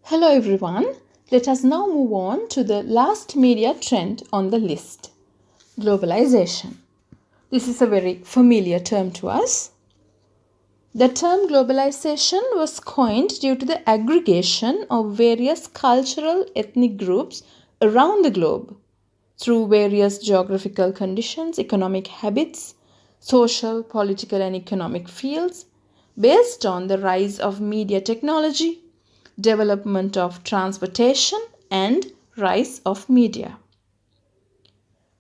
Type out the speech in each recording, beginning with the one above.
Hello everyone. Let us now move on to the last media trend on the list, globalization. This is a very familiar term to us. The term globalization was coined due to the aggregation of various cultural ethnic groups around the globe through various geographical conditions, economic habits, social, political, and economic fields based on the rise of media technology, development of transportation, and rise of media.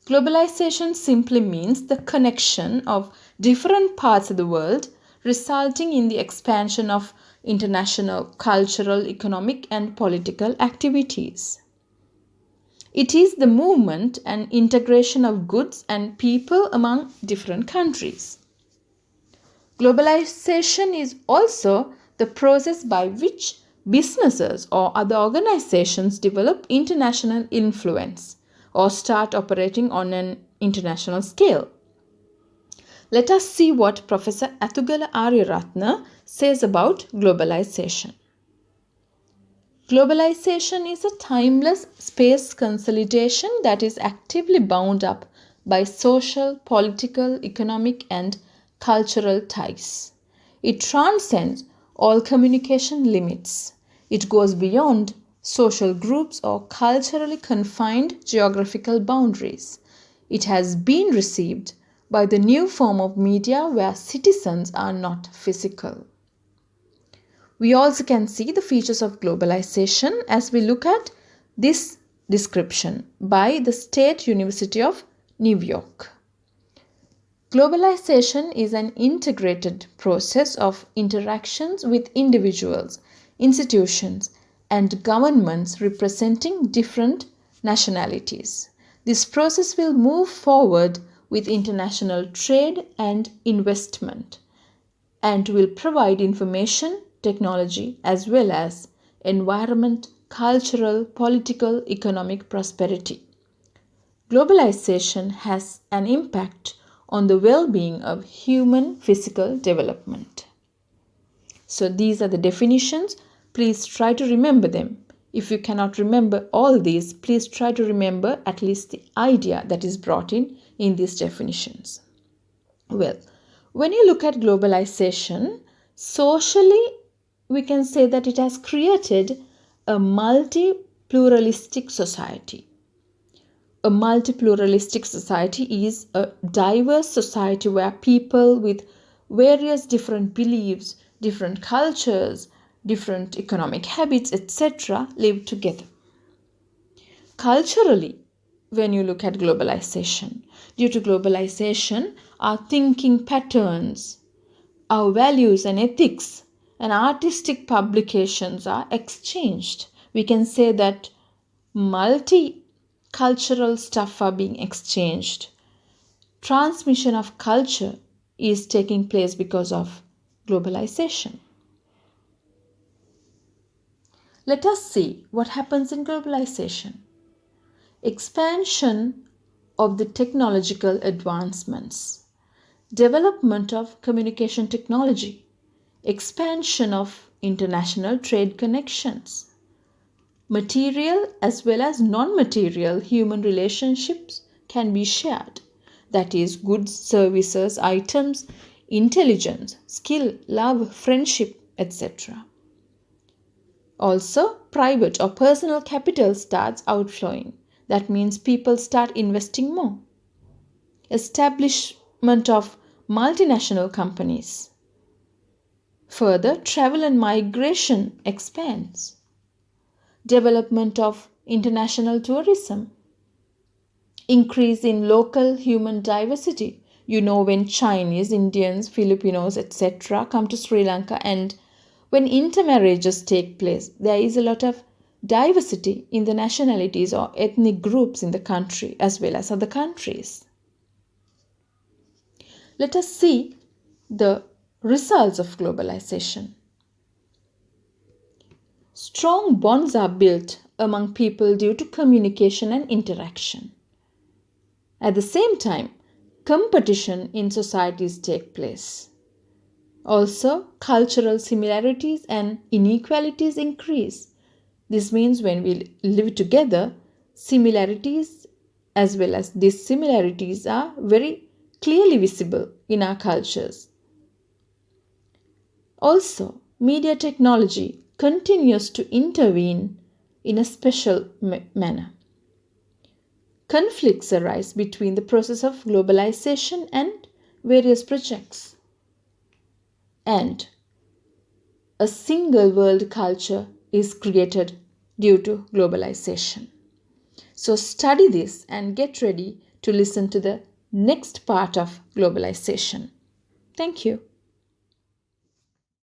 Globalization simply means the connection of different parts of the world, resulting in the expansion of international cultural, economic, and political activities. It is the movement and integration of goods and people among different countries. Globalization is also the process by which businesses or other organizations develop international influence or start operating on an international scale. Let us see what Professor Athugala Aryaratne says about globalization. Globalization is a timeless space consolidation that is actively bound up by social, political, economic, and cultural ties. It transcends all communication limits. It goes beyond social groups or culturally confined geographical boundaries. It has been received by the new form of media where citizens are not physical. We also can see the features of globalization as we look at this description by the State University of New York. Globalization is an integrated process of interactions with individuals, institutions, and governments representing different nationalities. This process will move forward with international trade and investment and will provide information, technology, as well as environment, cultural, political, economic prosperity. Globalization has an impact on the well-being of human physical development. So these are the definitions. Please try to remember them. If you cannot remember all these, please try to remember at least the idea that is brought in these definitions. Well, when you look at globalization, socially, we can say that it has created a multi-pluralistic society. A multi-pluralistic society is a diverse society where people with various different beliefs, different cultures, different economic habits, etc. live together. Culturally, when you look at globalization, due to globalization, our thinking patterns, our values and ethics, and artistic publications are exchanged. We can say that multicultural stuff are being exchanged. Transmission of culture is taking place because of globalization. Let us see what happens in globalization. Expansion of the technological advancements, development of communication technology, expansion of international trade connections, material as well as non-material human relationships can be shared. That is, goods, services, items, intelligence, skill, love, friendship, etc. Also, private or personal capital starts outflowing. That means people start investing more. Establishment of multinational companies. Further, travel and migration expands. Development of international tourism. Increase in local human diversity. You know, when Chinese, Indians, Filipinos, etc. come to Sri Lanka, and when intermarriages take place, there is a lot of diversity in the nationalities or ethnic groups in the country as well as other countries. Let us see the results of globalization. Strong bonds are built among people due to communication and interaction. At the same time, competition in societies take place. Also, cultural similarities and inequalities increase. This means when we live together, similarities as well as dissimilarities are very clearly visible in our cultures. Also, media technology continues to intervene in a special manner. Conflicts arise between the process of globalization and various projects. And a single world culture is created due to globalization. So study this and get ready to listen to the next part of globalization. Thank you.